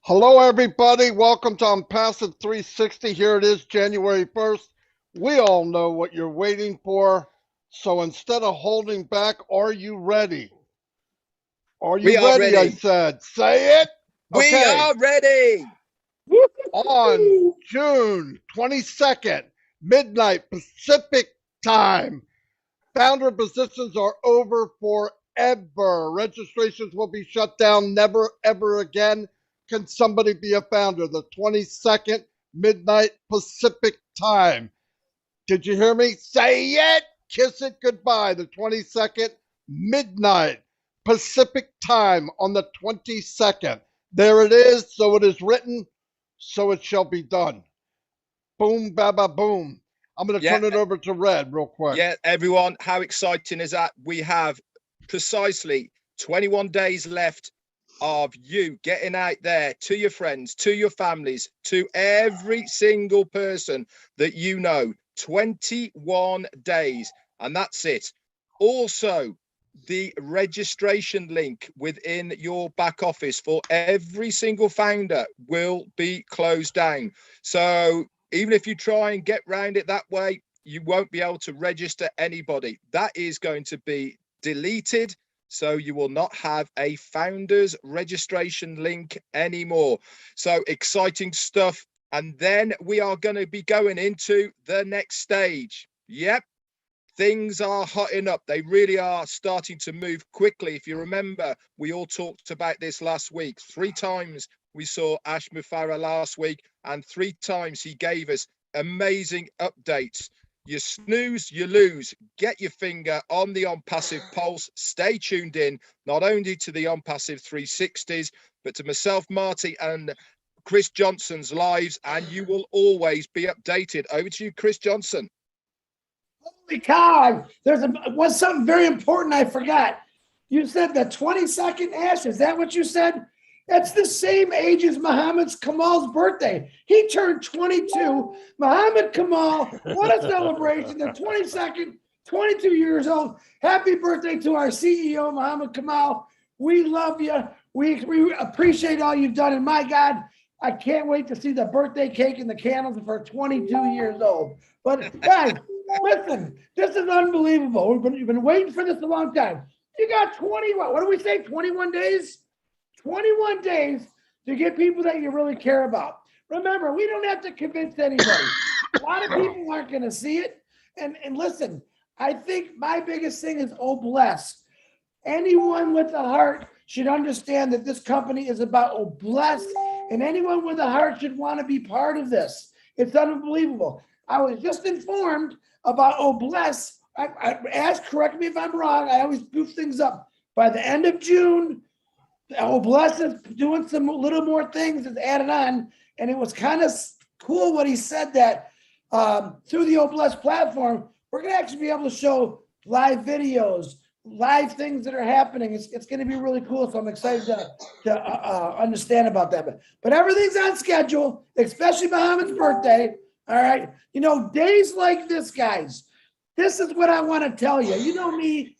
Hello, everybody. Welcome to ONPASSIVE 360. Here it is, January 1st. We all know what you're waiting for. So instead of holding back, are you ready? Are We you are ready? I ready. said, say it. We Okay. are ready. On June 22nd, midnight Pacific time, founder positions are over forever. Registrations will be shut down, never ever again. Can somebody be a founder? The 22nd, midnight Pacific time. Did you hear me? Say it. Kiss it goodbye. The 22nd, midnight Pacific time on the 22nd. There it is. So it is written. So it shall be done. Boom, ba, ba, boom. I'm going to Yeah, turn it over to Red real quick. yeah, everyone. How exciting is that? We have precisely 21 days left of you getting out there to your friends, to your families, to every single person that you know. 21 days, and that's it. Also, the registration link within your back office for every single founder will be closed down. So even if you try and get round it that way, you won't be able to register anybody. That is going to be deleted. So you will not have a founders registration link anymore. So exciting stuff. And then we are going to be going into the next stage. Yep. Things are hotting up. They really are starting to move quickly. If you remember, we all talked about this last week. 3 times we saw Ash Mufarah last week, and 3 times he gave us amazing updates. You snooze, you lose. Get your finger on the ONPASSIVE pulse. Stay tuned in, not only to the ONPASSIVE 360s, but to myself, Marty, and Chris Johnson's lives, and you will always be updated. Over to you, Chris Johnson. Holy cow! Was something very important I forgot. You said the 22nd, Ash. Is that what you said? That's the same age as Muhammad Kamal's birthday. He turned 22. Muhammad Kamal, what a celebration. The 22nd, 22 years old. Happy birthday to our CEO, Muhammad Kamal. We love you. We appreciate all you've done. And my God, I can't wait to see the birthday cake and the candles for 22 years old. But guys, listen, this is unbelievable. We've been waiting for this a long time. You got 20, what do we say, 21 days? 21 days to get people that you really care about. Remember, we don't have to convince anybody. A lot of people aren't going to see it. And listen, I think my biggest thing is, oh, bless. Anyone with a heart should understand that this company is about, oh, bless. And anyone with a heart should want to be part of this. It's unbelievable. I was just informed about, oh, bless. Ask, correct me if I'm wrong. I always goof things up. By the end of June, oh, bless is doing some little more things, is added on. And it was kind of cool what he said, that through the Oh Bless platform, we're going to actually be able to show live videos, live things that are happening. It's going to be really cool. So I'm excited to understand about that. But everything's on schedule, especially Muhammad's birthday. All right. You know, days like this, guys, this is what I want to tell you. You know me,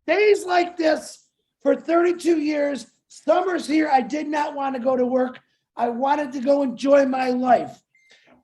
days like this for 32 years, summers here, I did not want to go to work. I wanted to go enjoy my life.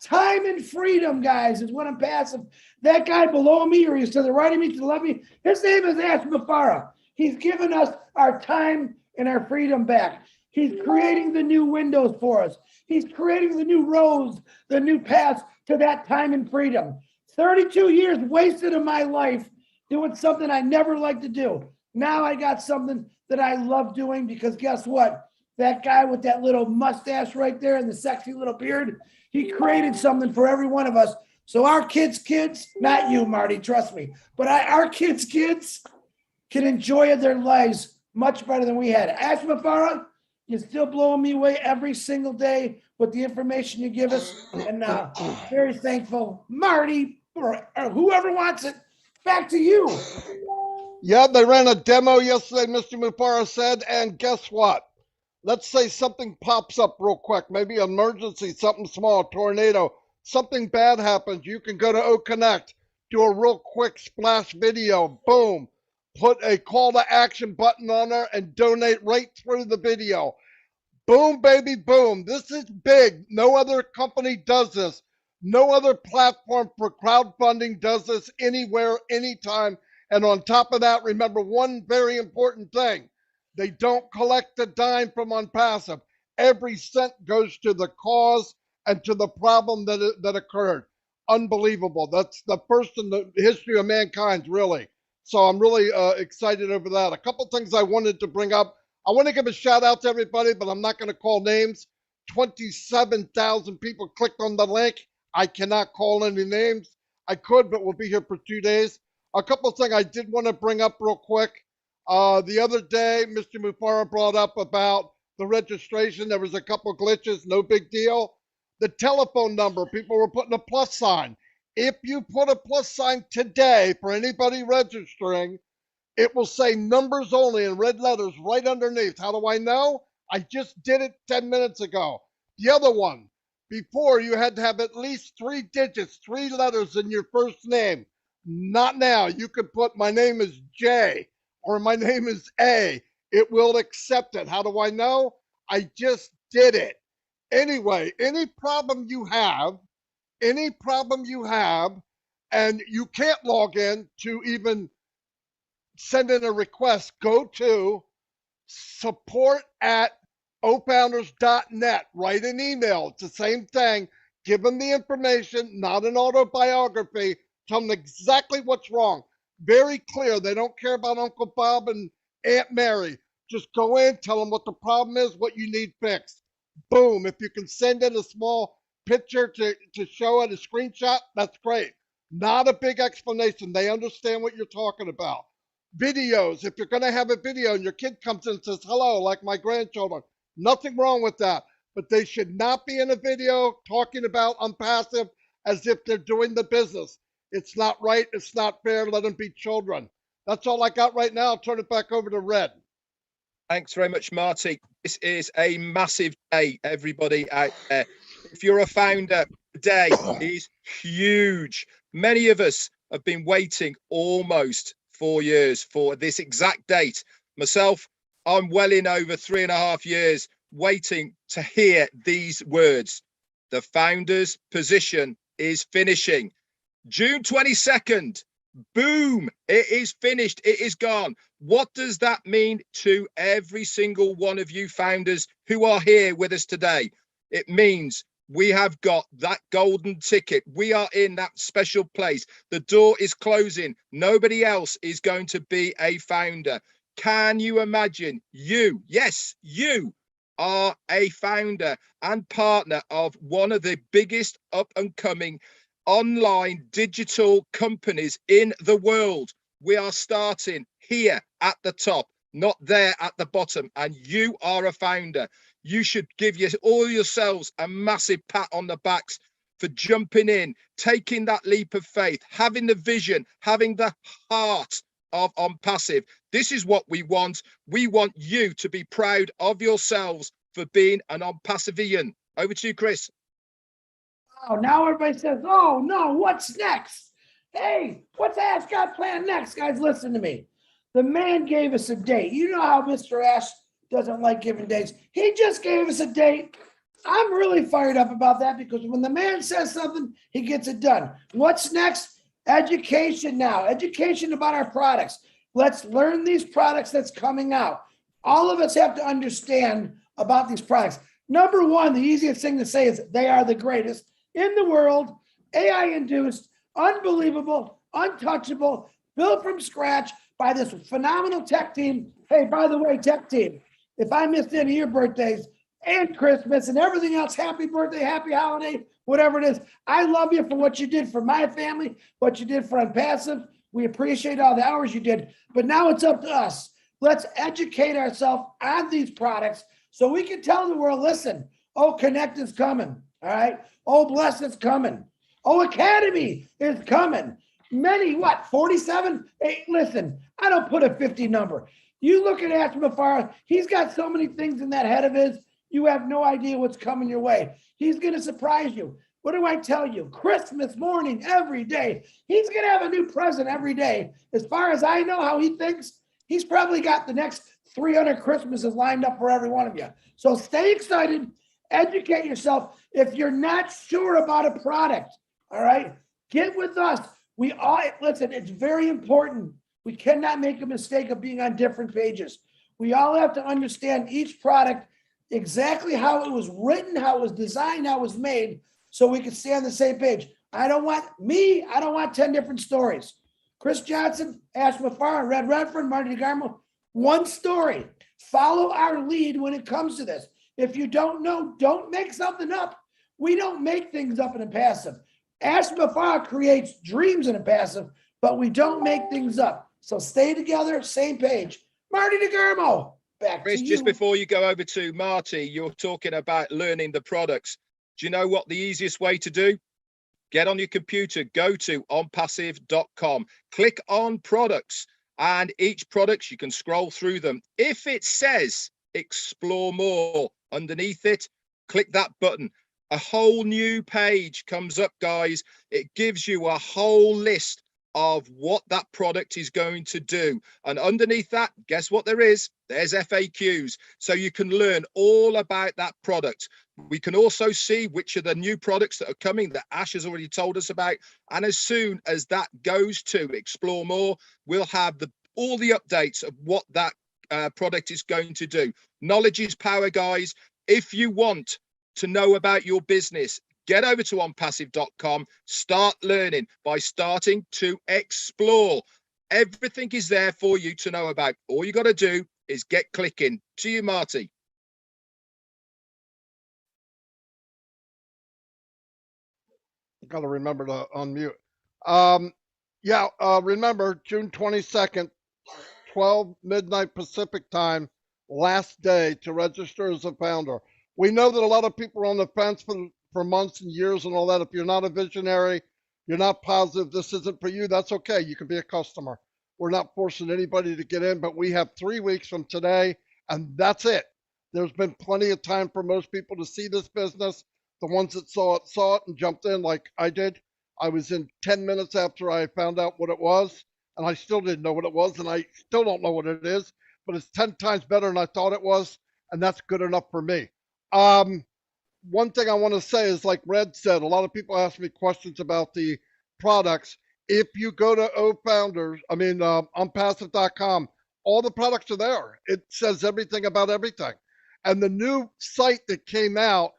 Time and freedom, guys, is what I'm passing. That guy below me, or he's to the right of me, to the left of me, his name is Ash Mufarah. He's given us our time and our freedom back. He's creating the new windows for us. He's creating the new roads, the new paths to that time and freedom. 32 years wasted of my life doing something I never liked to do. Now I got something that I love doing, because guess what? That guy with that little mustache right there and the sexy little beard, he created something for every one of us. So our kids, not you, Marty, trust me, but our kids can enjoy their lives much better than we had. Ash Mufarah, you're still blowing me away every single day with the information you give us. And very thankful. Marty, or whoever wants it, back to you. Yeah, they ran a demo yesterday, Mr. Mufarah said, and guess what? Let's say something pops up real quick, maybe emergency, something small, tornado, something bad happens. You can go to OConnect, do a real quick splash video, boom, put a call to action button on there and donate right through the video. Boom, baby, boom. This is big. No other company does this. No other platform for crowdfunding does this anywhere, anytime. And on top of that, remember one very important thing. They don't collect a dime from ONPASSIVE. Every cent goes to the cause and to the problem that occurred. Unbelievable. That's the first in the history of mankind, really. So I'm really excited over that. A couple things I wanted to bring up. I want to give a shout out to everybody, but I'm not going to call names. 27,000 people clicked on the link. I cannot call any names. I could, but we'll be here for 2 days. A couple of things I did want to bring up real quick. The other day, Mr. Mufara brought up about the registration. There was a couple of glitches, no big deal. The telephone number, people were putting a plus sign. If you put a plus sign today for anybody registering, it will say numbers only in red letters right underneath. How do I know? I just did it 10 minutes ago. The other one, before you had to have at least 3 digits, 3 letters in your first name. Not now. You could put my name is J or my name is A. It will accept it. How do I know? I just did it. Anyway, any problem you have, and you can't log in to even send in a request, go to support@ofounders.net. Write an email. It's the same thing. Give them the information, not an autobiography. Tell them exactly what's wrong. Very clear. They don't care about Uncle Bob and Aunt Mary. Just go in, tell them what the problem is, what you need fixed. Boom. If you can send in a small picture to show it, a screenshot, that's great. Not a big explanation. They understand what you're talking about. Videos. If you're going to have a video and your kid comes in and says hello, like my grandchildren, nothing wrong with that. But they should not be in a video talking about ONPASSIVE as if they're doing the business. It's not right. It's not fair. Let them be children. That's all I got right now. I'll turn it back over to Red. Thanks very much, Marty. This is a massive day, everybody out there. If you're a founder, today is huge. Many of us have been waiting almost 4 years for this exact date. Myself, I'm well in over 3.5 years waiting to hear these words. The founder's position is finishing. June 22nd. Boom, it is finished. It is gone. What does that mean to every single one of you founders who are here with us today? It means we have got that golden ticket. We are in that special place. The door is closing. Nobody else is going to be a founder. Can you imagine? You, yes, you are a founder and partner of one of the biggest up and coming online digital companies in the world. We are starting here at the top, not there at the bottom, and you are a founder. You should give all yourselves a massive pat on the backs for jumping in, taking that leap of faith, having the vision, having the heart of ONPASSIVE. This is what we want. We want you to be proud of yourselves for being an ONPASSIVian. Over to you, Chris. Oh, now everybody says, oh, no, what's next? Hey, what's Ash got planned next? Guys, listen to me. The man gave us a date. You know how Mr. Ash doesn't like giving dates. He just gave us a date. I'm really fired up about that because when the man says something, he gets it done. What's next? Education now. Education about our products. Let's learn these products that's coming out. All of us have to understand about these products. Number one, the easiest thing to say is they are the greatest in the world, AI-induced, unbelievable, untouchable, built from scratch by this phenomenal tech team. Hey, by the way, tech team, if I missed any of your birthdays and Christmas and everything else, happy birthday, happy holiday, whatever it is, I love you for what you did for my family, what you did for ONPASSIVE. We appreciate all the hours you did, but now it's up to us. Let's educate ourselves on these products so we can tell the world, listen, oh, Connect is coming, all right? Oh, Bless is coming. Oh, Academy is coming. Many, 47? Hey, listen, I don't put a 50 number. You look at Ash Mufara, he's got so many things in that head of his, you have no idea what's coming your way. He's going to surprise you. What do I tell you? Christmas morning, every day. He's going to have a new present every day. As far as I know how he thinks, He's probably got the next 300 Christmases lined up for every one of you. So stay excited, educate yourself. If you're not sure about a product, all right, get with us. We all, listen, it's very important. We cannot make a mistake of being on different pages. We all have to understand each product, exactly how it was written, how it was designed, how it was made, so we can stay on the same page. I don't want 10 different stories. Chris Johnson, Ash Mafar, Red Redford, Marty DeGarmo, one story. Follow our lead when it comes to this. If you don't know, don't make something up. We don't make things up in a passive. Ash Mafar creates dreams in a passive, but we don't make things up. So stay together, same page. Marty DeGarmo, back Chris, to you. just before you go over to Marty, you're talking about learning the products. Do you know what the easiest way to do? Get on your computer, go to onpassive.com, click on products, and each product, you can scroll through them. If it says explore more underneath it, click that button. A whole new page comes up, guys. It gives you a whole list of what that product is going to do. And underneath that, guess what there is? There's FAQs. So you can learn all about that product. We can also see which are the new products that are coming that Ash has already told us about. And as soon as that goes to explore more, we'll have all the updates of what that product is going to do. Knowledge is power, guys. If you want to know about your business, get over to onpassive.com, start learning by starting to explore. Everything is there for you to know about. All you got to do is get clicking. To you, Marty. Got to remember to unmute. Remember June 22nd, 12 midnight Pacific time, last day to register as a founder. We know that a lot of people are on the fence for months and years and all that. If you're not a visionary, you're not positive, this isn't for you, that's okay. You can be a customer. We're not forcing anybody to get in, but we have 3 weeks from today, and that's it. There's been plenty of time for most people to see this business. The ones that saw it and jumped in like I did. I was in 10 minutes after I found out what it was, and I still didn't know what it was, and I still don't know what it is, but it's 10 times better than I thought it was, and that's good enough for me. One thing I want to say is, like Red said, a lot of people ask me questions about the products. If you go to onpassive.com, all the products are there. It says everything about everything. And the new site that came out,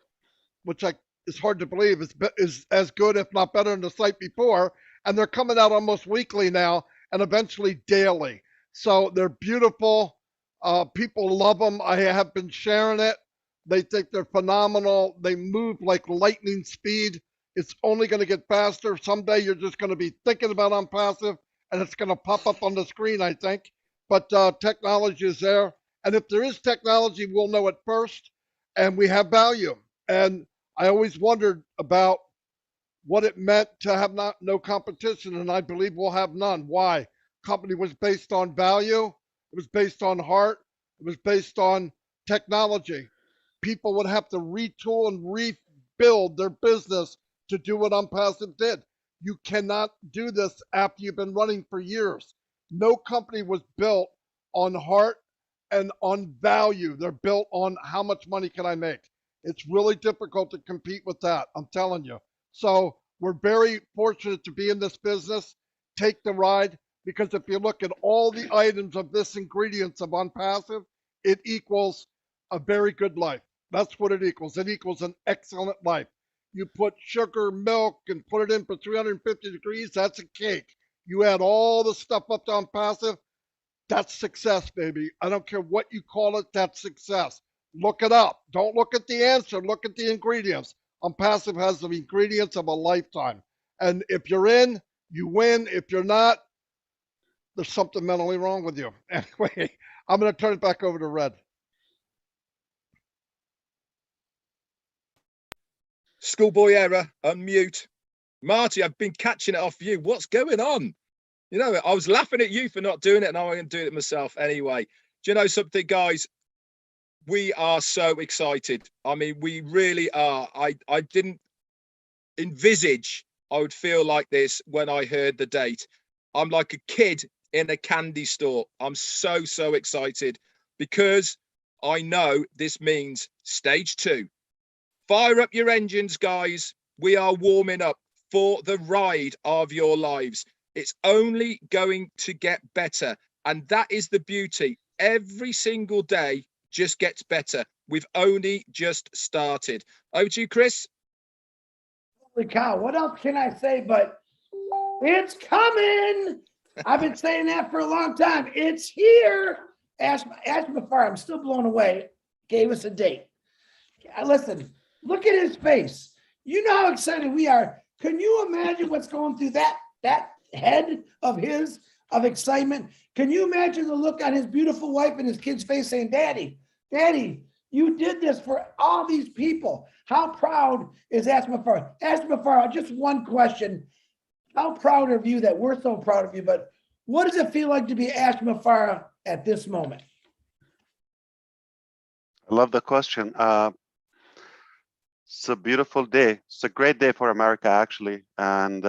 which is hard to believe, is as good, if not better, than the site before. And they're coming out almost weekly now and eventually daily. So they're beautiful. People love them. I have been sharing it. They think they're phenomenal. They move like lightning speed. It's only going to get faster. Someday you're just going to be thinking about OnPassive and it's going to pop up on the screen, I think. But technology is there. And if there is technology, we'll know it first. And we have value. And I always wondered about what it meant to have no competition. And I believe we'll have none. Why? Company was based on value. It was based on heart. It was based on technology. People would have to retool and rebuild their business to do what OnPassive did. You cannot do this after you've been running for years. No company was built on heart and on value. They're built on how much money can I make. It's really difficult to compete with that, I'm telling you. So we're very fortunate to be in this business. Take the ride, because if you look at all the items of this ingredients of OnPassive, it equals a very good life. That's what it equals. It equals an excellent life. You put sugar, milk, and put it in for 350 degrees, that's a cake. You add all the stuff up to OnPassive, that's success, baby. I don't care what you call it, that's success. Look it up. Don't look at the answer, look at the ingredients. OnPassive has the ingredients of a lifetime. And if you're in, you win. If you're not, there's something mentally wrong with you. Anyway, I'm going to turn it back over to Red. Schoolboy error, unmute. Marty, I've been catching it off you. What's going on? You know, I was laughing at you for not doing it, and I'm going to do it myself anyway. Do you know something, guys? We are so excited. I mean, we really are. I didn't envisage I would feel like this when I heard the date. I'm like a kid in a candy store. I'm so, so excited because I know this means stage 2. Fire up your engines, guys. We are warming up for the ride of your lives. It's only going to get better. And that is the beauty. Every single day just gets better. We've only just started. Over to you, Chris. Holy cow, what else can I say but it's coming? I've been saying that for a long time. It's here. Ask Mafar, I'm still blown away. Gave us a date. Listen, look at his face. You know how excited we are. Can you imagine what's going through that head of his of excitement? Can you imagine the look on his beautiful wife and his kid's face saying, Daddy, you did this for all these people. How proud is Asmafar? Asmafar, just one question. How proud of you that we're so proud of you, but what does it feel like to be Asmafar at this moment? I love the question. It's a beautiful day. It's a great day for America, actually, and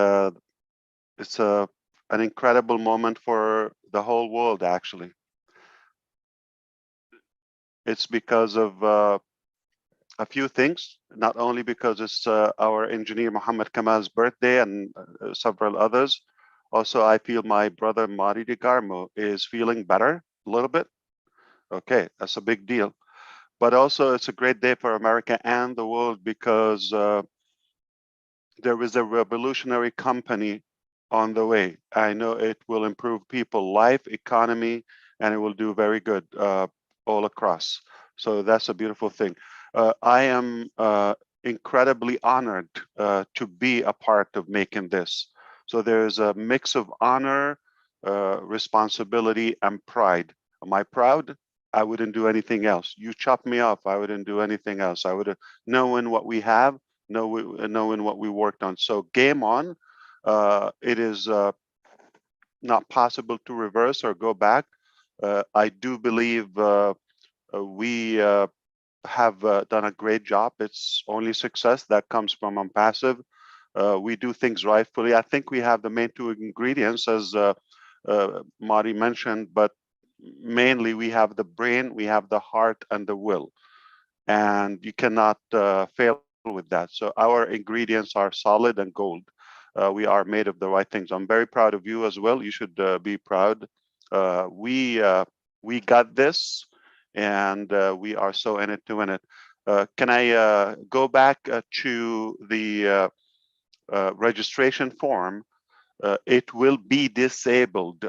it's an incredible moment for the whole world, actually. It's because of a few things, not only because it's our engineer Muhammad Kamal's birthday and several others. Also, I feel my brother Mari DeGarmo is feeling better a little bit. Okay, that's a big deal. But also, it's a great day for America and the world because there is a revolutionary company on the way. I know it will improve people's life, economy, and it will do very good all across. So that's a beautiful thing. I am incredibly honored to be a part of making this. So there's a mix of honor, responsibility, and pride. Am I proud? I wouldn't do anything else. You chop me off, I wouldn't do anything else. I would have known what we have, knowing what we worked on. So game on. It is not possible to reverse or go back. I do believe we have done a great job. It's only success that comes from ONPASSIVE. We do things rightfully. I think we have the main two ingredients, as Mari mentioned, but mainly we have the brain, we have the heart, and the will. And you cannot fail with that. So our ingredients are solid and gold. We are made of the right things. I'm very proud of you as well. You should be proud. We got this, and we are so in it to win it. Can I go back to the registration form? It will be disabled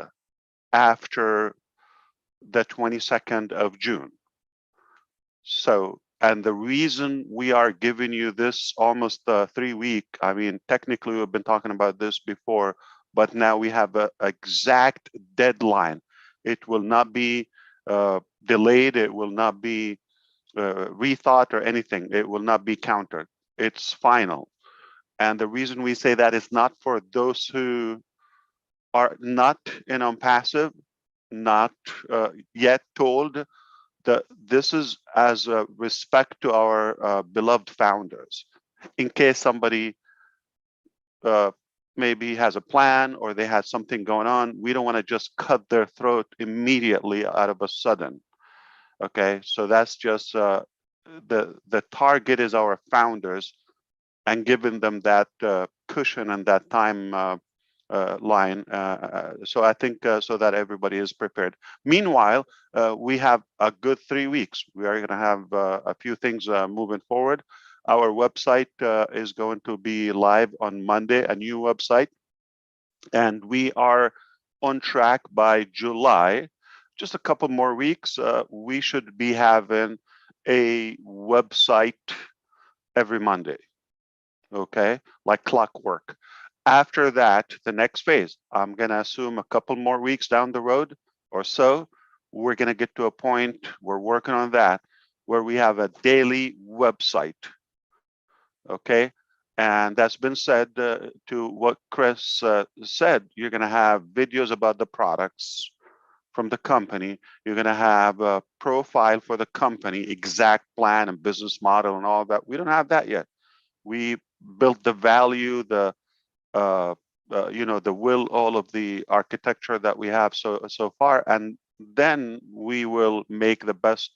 after the 22nd of June. So, and the reason we are giving you this almost 3 week, I mean, technically we've been talking about this before, but now we have an exact deadline. It will not be delayed. It will not be rethought or anything. It will not be countered. It's final. And the reason we say that is not for those who are not in ONPASSIVE, not yet told that this is as a respect to our beloved founders. In case somebody maybe has a plan or they had something going on, we don't want to just cut their throat immediately out of a sudden. Okay, so that's just the target is our founders, and giving them that cushion and that time line. So I think so that everybody is prepared. Meanwhile, we have a good 3 weeks. We are going to have a few things moving forward. Our website is going to be live on Monday, a new website, and we are on track by July. Just a couple more weeks, we should be having a website every Monday. Okay, like clockwork. After that, the next phase, I'm going to assume a couple more weeks down the road or so, we're going to get to a point, we're working on that, where we have a daily website. Okay, and that's been said to what Chris said. You're going to have videos about the products from the company. You're going to have a profile for the company, exact plan and business model and all that. We don't have that yet. We built the value, the the will, all of the architecture that we have so far, and then we will make the best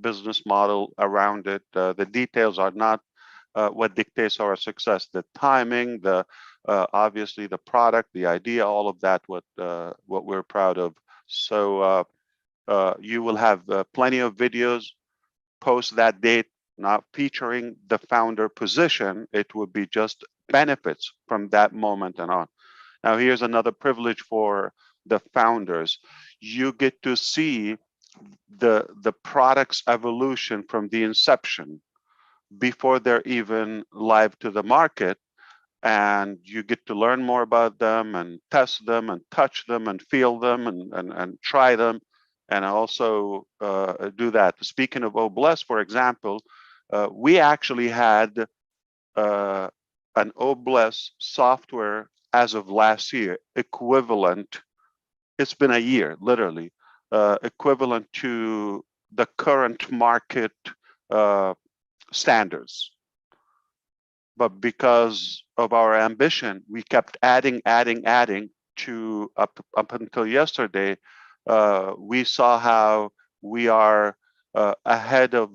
business model around it. The details are not what dictates our success. The timing, the obviously the product, the idea, all of that, what we're proud of. So you will have plenty of videos post that date, not featuring the founder position. It would be just benefits from that moment and on. Now, here's another privilege for the founders. You get to see the product's evolution from the inception before they're even live to the market, and you get to learn more about them and test them and touch them and feel them and try them, and also do that. Speaking of OBless, for example, we actually had an OBless software as of last year equivalent. It's been a year, literally, equivalent to the current market standards. But because of our ambition, we kept adding to up until yesterday. We saw how we are ahead of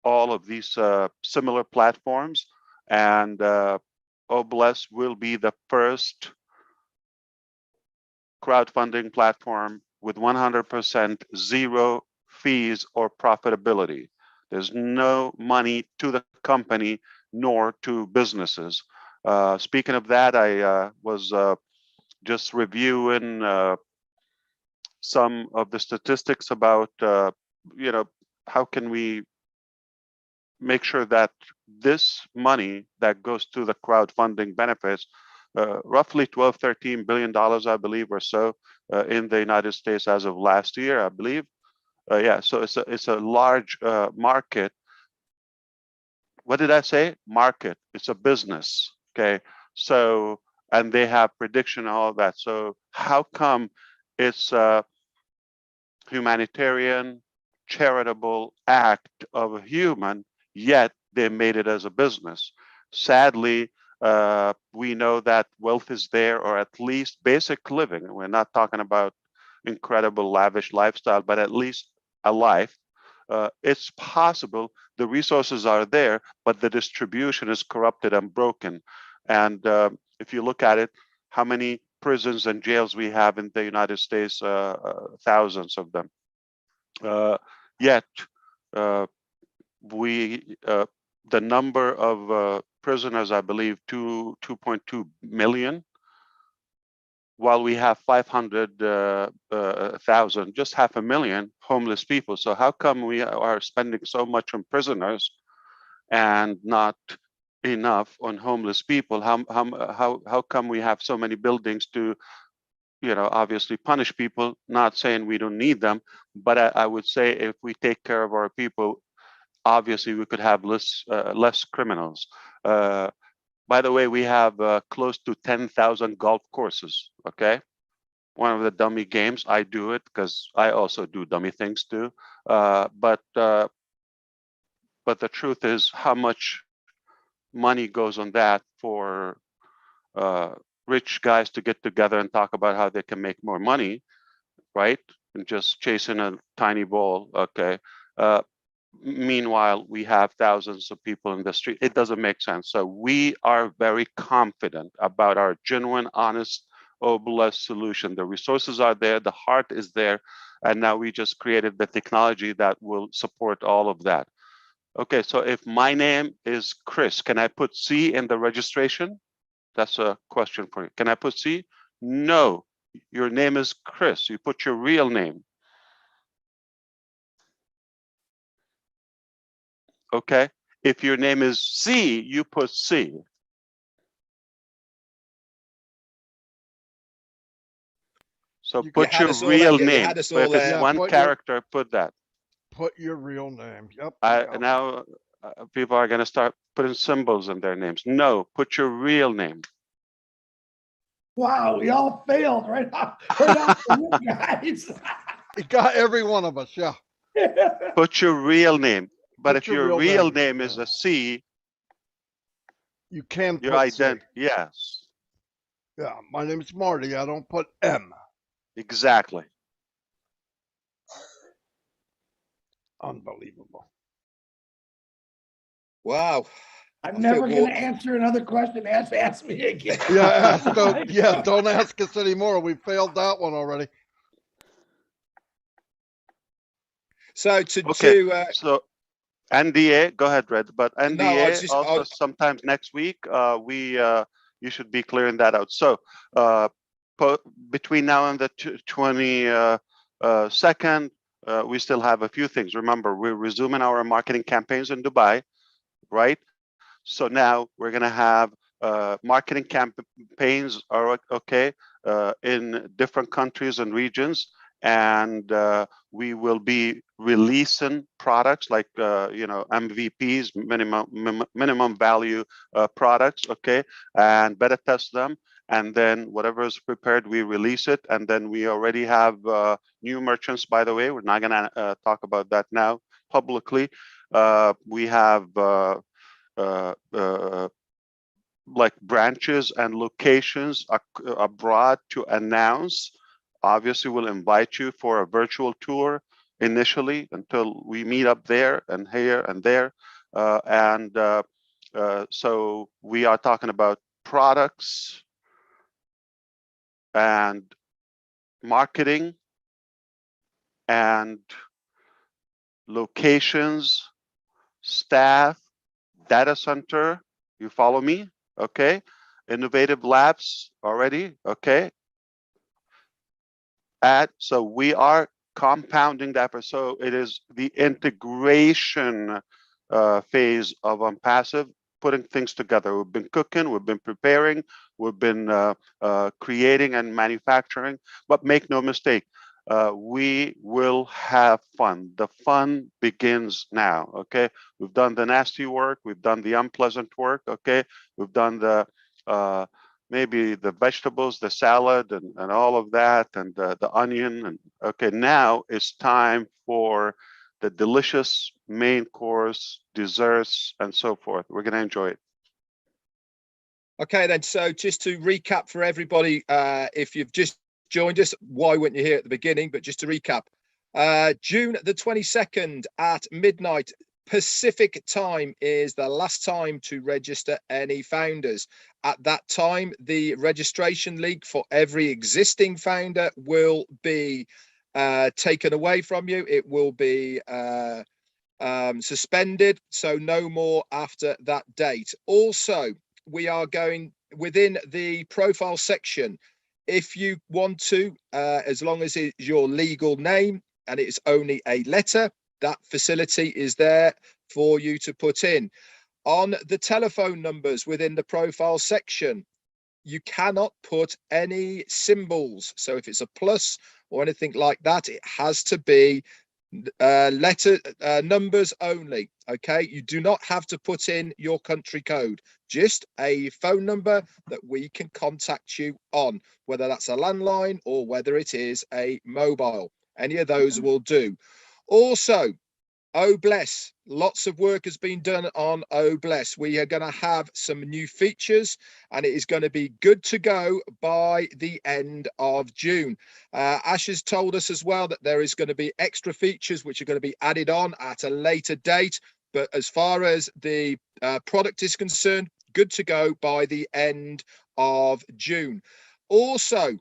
all of these similar platforms, and OBless will be the first crowdfunding platform with 100% zero fees or profitability. There's no money to the company nor to businesses. Speaking of that, I was just reviewing some of the statistics about, how can we make sure that this money that goes to the crowdfunding benefits roughly $12-13 billion, I believe, or so, in the United States as of last year, I believe. Yeah, so it's a large market. What did I say? Market. It's a business. Okay. So, and they have prediction and all of that. So how come it's a humanitarian, charitable act of a human, yet they made it as a business? Sadly, we know that wealth is there, or at least basic living. We're not talking about incredible lavish lifestyle, but at least a life. It's possible the resources are there, but the distribution is corrupted and broken. And if you look at it, how many prisons and jails we have in the United States, thousands of them. Yet the number of prisoners, I believe, 2.2 million, while we have 500,000, just 500,000 homeless people. So how come we are spending so much on prisoners and not enough on homeless people? How come we have so many buildings to, obviously punish people? Not saying we don't need them, but I would say if we take care of our people, obviously we could have less criminals. By the way, we have close to 10,000 golf courses, okay? One of the dummy games, I do it because I also do dummy things too. But the truth is, how much money goes on that for rich guys to get together and talk about how they can make more money, right? And just chasing a tiny ball, okay? Meanwhile, we have thousands of people in the street. It doesn't make sense. So we are very confident about our genuine, honest, OBless solution. The resources are there, the heart is there, and now we just created the technology that will support all of that. Okay, so if my name is Chris, can I put C in the registration? That's a question for you. Can I put C? No, your name is Chris. You put your real name. Okay, if your name is C, you put C. So put your real name. If it's one character, put that. Put your real name. Yep. Now people are going to start putting symbols in their names. No, put your real name. Wow, we all failed right off the guys. It got every one of us, yeah. Put your real name. But if your real name is a C, you can your identity, yes. Yeah, my name's Marty. I don't put M. Exactly. Unbelievable. Wow. I'm I feel never going to more. answer another question. Ask me again. Yeah, Oh so my yeah, God. don't ask us anymore. We failed that one already. So Okay. So NDA, go ahead, Red. But no, I NDA just also sometimes next week. You should be clearing that out. So between now and the 22nd, we still have a few things. Remember, we're resuming our marketing campaigns in Dubai, right? So now we're gonna have marketing campaigns are okay in different countries and regions, and we will be releasing products like MVPs, minimum value products, okay, and beta test them. And then whatever is prepared, we release it. And then we already have new merchants. By the way, we're not gonna talk about that now publicly. We have uh, uh, like branches and locations abroad to announce. Obviously, we'll invite you for a virtual tour initially until we meet up there and here and there. So we are talking about products and marketing and locations, staff, data center. You follow me? Okay. Innovative labs already. Okay. So we are compounding that. So it is the integration phase of ONPASSIVE, putting things together. We've been cooking, we've been preparing, we've been creating and manufacturing, but make no mistake, we will have fun. The fun begins now, okay? We've done the nasty work, we've done the unpleasant work, okay? We've done the maybe the vegetables, the salad, and all of that, and the onion. And okay, now it's time for the delicious main course, desserts, and so forth. We're going to enjoy it. Okay, then. So just to recap for everybody, if you've just joined us, why weren't you here at the beginning? But just to recap, June the 22nd at midnight Pacific time is the last time to register any founders. At that time, the registration link for every existing founder will be taken away from you. It will be suspended, so no more after that date. Also, we are going within the profile section. If you want to, as long as it's your legal name and it's only a letter, that facility is there for you to put in. On the telephone numbers within the profile section, you cannot put any symbols. So if it's a plus or anything like that, it has to be numbers only. Okay, you do not have to put in your country code, just a phone number that we can contact you on, whether that's a landline or whether it is a mobile. Any of those will do. Also, Oh Bless, lots of work has been done on Oh Bless. We are going to have some new features and it is going to be good to go by the end of June. Ash has told us as well that there is going to be extra features which are going to be added on at a later date. But as far as the product is concerned, good to go by the end of June. Also,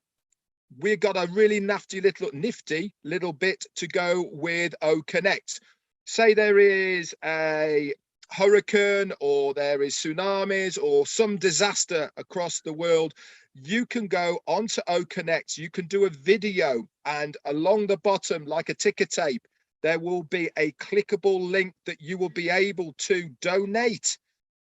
we've got a really nifty little bit to go with O Connect. Say there is a hurricane or there is tsunamis or some disaster across the world, you can go onto O Connect, you can do a video, and along the bottom, like a ticker tape, there will be a clickable link that you will be able to donate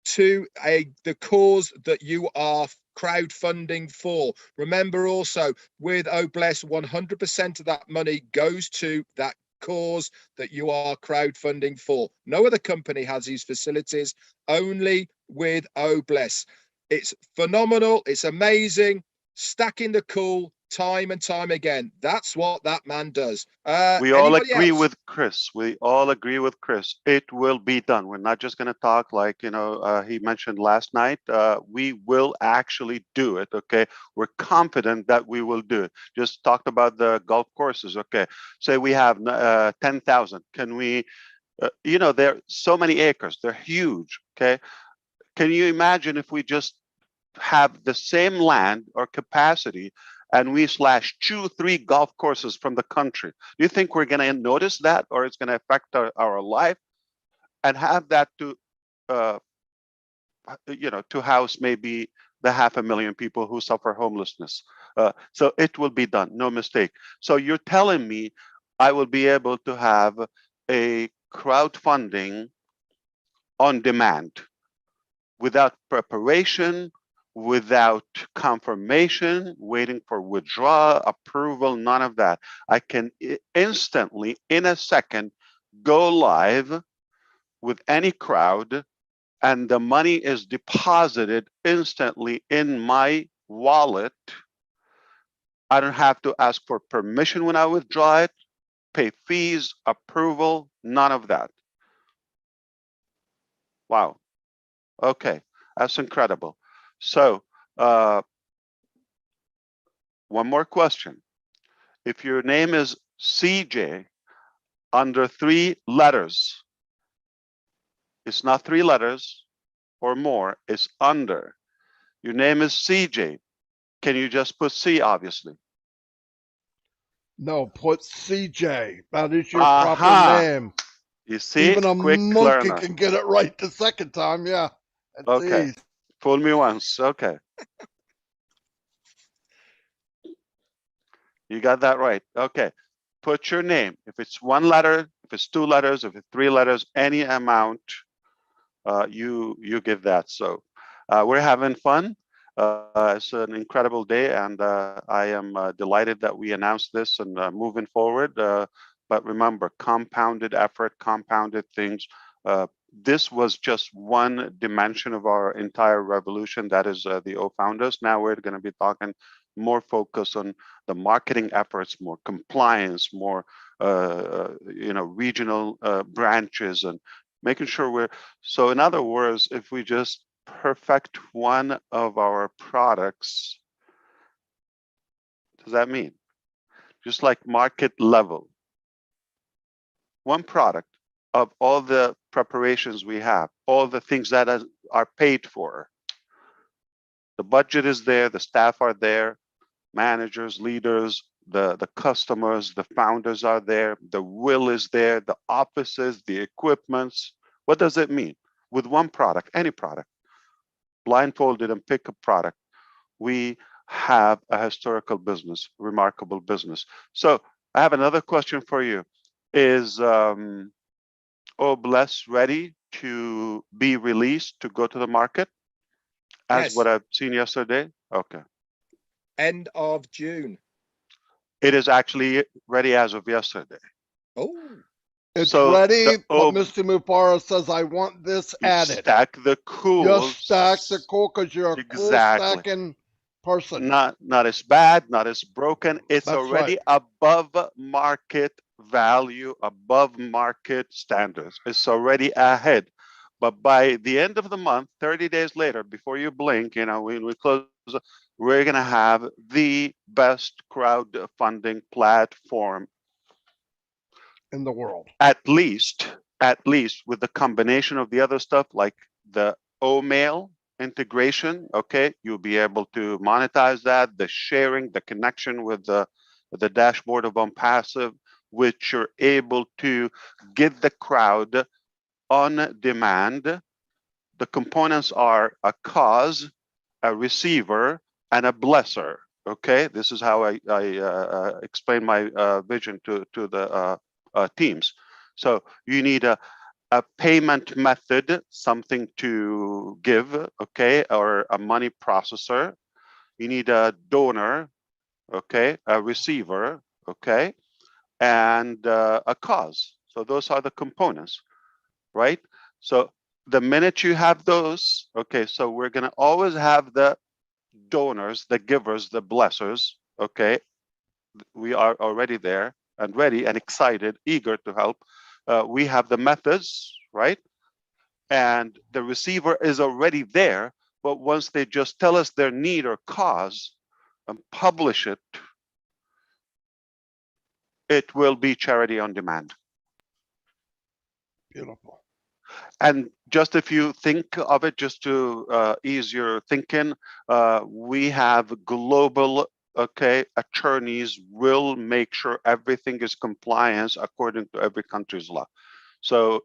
to the cause that you are crowdfunding for. Remember also, with Oh Bless, 100% of that money goes to that cause that you are crowdfunding for. No other company has these facilities, only with Oh Bless. It's phenomenal, it's amazing. Stacking the cool, time and time again. That's what that man does. We all Anybody agree else? with Chris. We all agree with Chris. It will be done. We're not just going to talk like, he mentioned last night. We will actually do it. Okay. We're confident that we will do it. Just talked about the golf courses. Okay. Say we have 10,000. Can we, there are so many acres. They're huge. Okay. Can you imagine if we just have the same land or capacity and we slash 2-3 golf courses from the country? Do you think we're going to notice that, or it's going to affect our life? And have that to to house maybe the 500,000 people who suffer homelessness. So it will be done, no mistake. So you're telling me I will be able to have a crowdfunding on demand, without preparation, without confirmation, waiting for withdrawal, approval, none of that. I can instantly, in a second, go live with any crowd, and the money is deposited instantly in my wallet. I don't have to ask for permission when I withdraw it, pay fees, approval, none of that. Wow. Okay, that's incredible. So, one more question. If your name is CJ under 3 letters, it's not 3 letters or more, it's under. Your name is CJ. Can you just put C, obviously? No, put CJ. That is your proper Aha! name. You see, Even a quick monkey learner. can get it right the second time. Yeah. That's Okay, easy. fool me once. Okay. You got that right. Okay. Put your name. If it's 1 letter, if it's 2 letters, if it's 3 letters, any amount, you give that. So we're having fun. It's an incredible day, and I am delighted that we announced this and moving forward. But remember, compounded effort, compounded things. This was just one dimension of our entire revolution. That is the O Founders. Now we're going to be talking more focus on the marketing efforts, more compliance, more regional branches, and making sure we're. So in other words, if we just perfect one of our products, what does that mean? Just like market level, one product of all the preparations we have, all the things that are paid for. The budget is there, the staff are there, managers, leaders, the customers, the founders are there, the will is there, the offices, the equipments. What does it mean? With one product, any product, blindfolded and pick a product, we have a historical business, remarkable business. So I have another question for you. Is Bless ready to be released to go to the market as Yes. what I've seen yesterday? Okay. End of June. It is actually ready as of yesterday. Oh. It's So ready, but Mr. Mufara says, I want this added. Stack the cool. Just stack the cool because you're a cool stacking person. Not as bad, not as broken. It's That's already right. above market value, above market standards. It's already ahead. But by the end of the month, 30 days later, before you blink, when we close, we're going to have the best crowdfunding platform in the world. At least with the combination of the other stuff, like the O-mail integration, okay, you'll be able to monetize that, the sharing, the connection with the dashboard of ONPASSIVE, which you're able to get the crowd on demand. The components are a cause, a receiver, and a blesser. Okay, this is how I explain my vision to the teams. So you need a payment method, something to give, okay, or a money processor. You need a donor, okay, a receiver, okay, and a cause. So those are the components, right? So the minute you have those, okay, so we're going to always have the donors, the givers, the blessers, okay, we are already there and ready and excited, eager to help. We have the methods, right? And the receiver is already there, but once they just tell us their need or cause and publish it, it will be charity on demand. Beautiful. And just if you think of it, just to ease your thinking, we have global, attorneys will make sure everything is compliance according to every country's law. So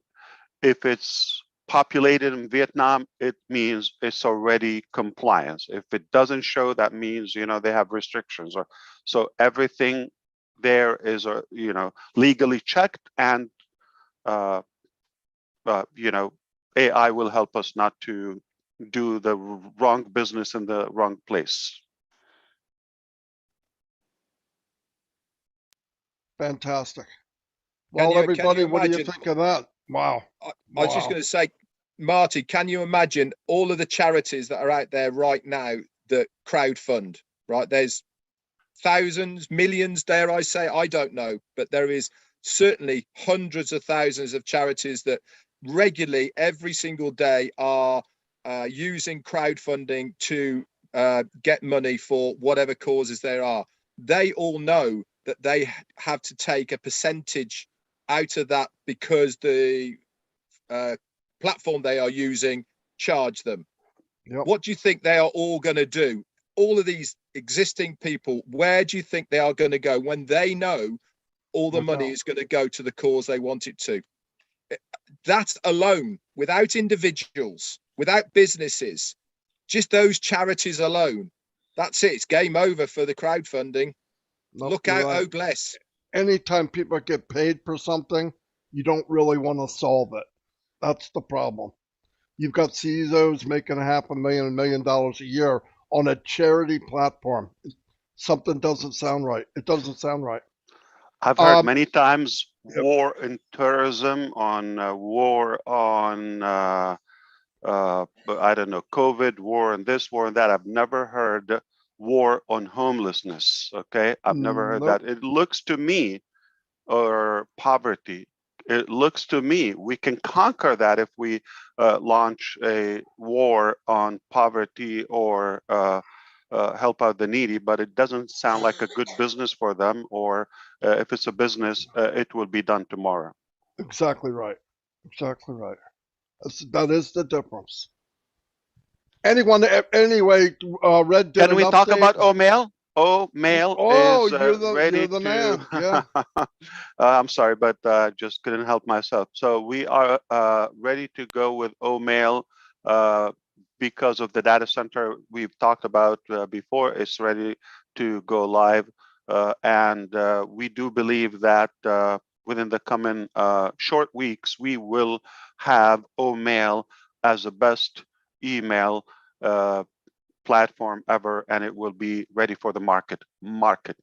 if it's populated in Vietnam, it means it's already compliance. If it doesn't show, that means, they have restrictions. Or so everything there is, legally checked, and AI will help us not to do the wrong business in the wrong place. Fantastic. Well, Can everybody, you what do you imagine? think of that? Wow. I was just going to say, Marty, can you imagine all of the charities that are out there right now that crowdfund, right? There's thousands, millions, dare I say, I don't know, but there is certainly hundreds of thousands of charities that regularly every single day are using crowdfunding to get money for whatever causes there are. They all know that they have to take a percentage out of that because the platform they are using charge them. Yep. What do you think they are all going to do? All of these existing people, where do you think they are going to go when they know all the money is going to go to the cause they want it to? That alone, without individuals, without businesses, just those charities alone, that's it. It's game over for the crowdfunding. Nope, Look out, right. oh bless. Anytime people get paid for something, you don't really want to solve it. That's the problem. You've got CEOs making $500,000, $1 million a year on a charity platform. Something doesn't sound right. It doesn't sound right. I've heard many times war in terrorism, on war on, I don't know, COVID, war and this, war and that. I've never heard war on homelessness. Okay, I've never heard that. It looks to me, or poverty, it looks to me we can conquer that if we launch a war on poverty or help out the needy, but it doesn't sound like a good business for them, or if it's a business, it will be done tomorrow. Exactly right. Exactly right. That is the difference. Anyway, Red did Can we talk about OMail? OMail is ready you're the to. man. Yeah. I'm sorry, but just couldn't help myself. So we are ready to go with OMail because of the data center we've talked about before. It's ready to go live, and we do believe that within the coming short weeks, we will have OMail as the best email platform ever, and it will be ready for the market,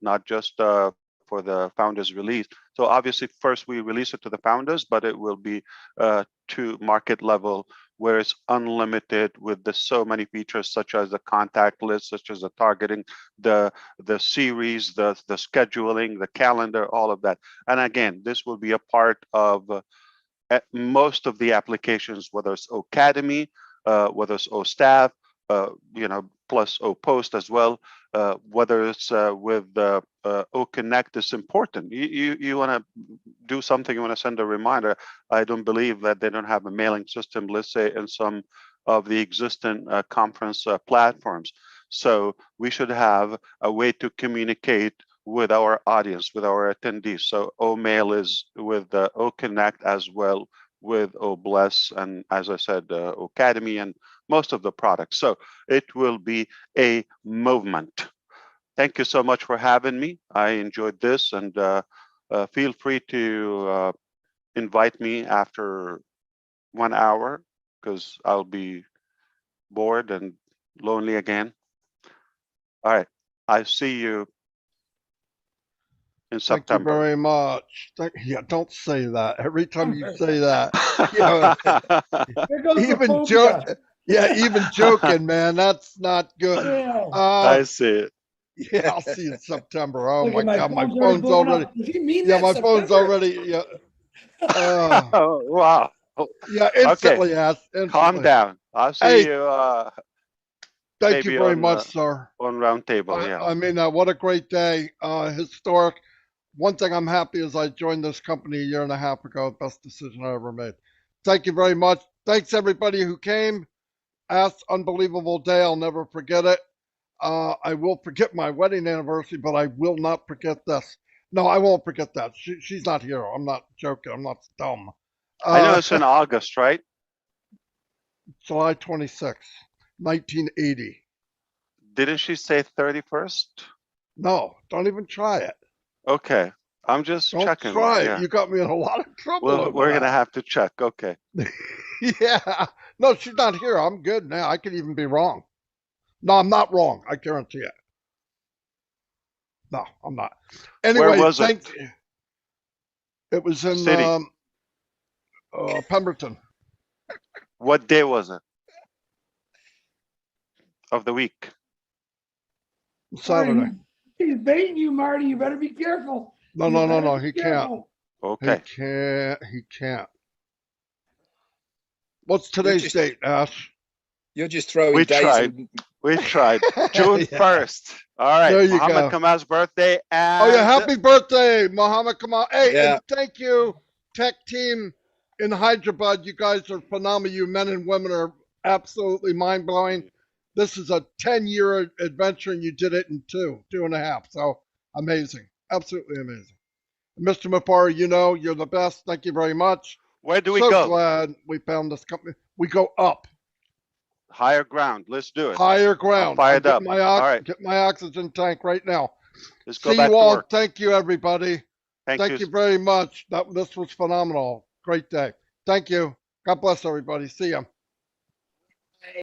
not just for the founders release. So obviously first we release it to the founders, but it will be to market level, where it's unlimited with the so many features, such as the contact list, such as the targeting, the series, the scheduling, the calendar, all of that. And again, this will be a part of most of the applications, whether it's Academy, whether it's OStaff, plus OPost as well, whether it's with OConnect. Is important. You want to do something, you want to send a reminder. I don't believe that they don't have a mailing system, let's say, in some of the existing conference platforms. So we should have a way to communicate with our audience, with our attendees. So OMail is with OConnect as well, with OBless, and as I said, Academy and most of the products. So it will be a movement. Thank you so much for having me. I enjoyed this, and feel free to invite me after 1 hour, because I'll be bored and lonely again. All right, I see you in September. Thank you very much. Yeah, don't say that. Every time you say that, even joking, man, that's not good. Yeah. I see it. Yeah, I'll see you in September. Oh Look my at my God, my phone's already phone's blowing already. up. Does he mean Yeah, that? my phone's September? already. Yeah. Oh, wow. Yeah, Okay, instantly, Ash. calm Instantly. down. I'll see Hey, you thank you maybe very much, sir. on round table. Yeah. I mean, what a great day. Historic. One thing I'm happy is I joined this company a year and a half ago. Best decision I ever made. Thank you very much. Thanks everybody who came. Ash, unbelievable day. I'll never forget it. I will forget my wedding anniversary, but I will not forget this. No, I won't forget that. She's not here. I'm not joking. I'm not dumb. I know it's in August, right? July 26th, 1980. Didn't she say 31st? No, don't even try it. Okay. I'm just Don't checking. try it. Yeah. You got me in a lot of trouble Well, over we're gonna that. have to check. Okay. Yeah. No, she's not here. I'm good now. I could even be wrong. No, I'm not wrong. I guarantee it. No, I'm not. Where Anyway, was it? It was in City. Pemberton. What day was it? Of the week? Saturday. Marty, he's baiting you, Marty. You better be careful. No, You no, no, better no. be He can't. careful. Okay. He can't. What's today's just- date, Ash? You're just throwing We days. tried. We tried. June Yeah. 1st. All right. There you Muhammad go. Kamal's birthday. And Oh yeah, happy birthday, Muhammad Kamal. Hey, Yeah. and thank you, tech team in Hyderabad. You guys are phenomenal. You men and women are absolutely mind blowing. This is a 10-year adventure, and you did it in 2.5. So amazing, absolutely amazing. Mr. Mafari, you know you're the best. Thank you very much. where do we So go? glad we found this company. We go up, Higher ground. Let's do it. higher ground. fired I'm up. getting All right. Get my oxygen tank right now. Let's go See back you to all. work. Thank you, everybody. Thank you very much. This was phenomenal. Great day. Thank you. God bless everybody. See you.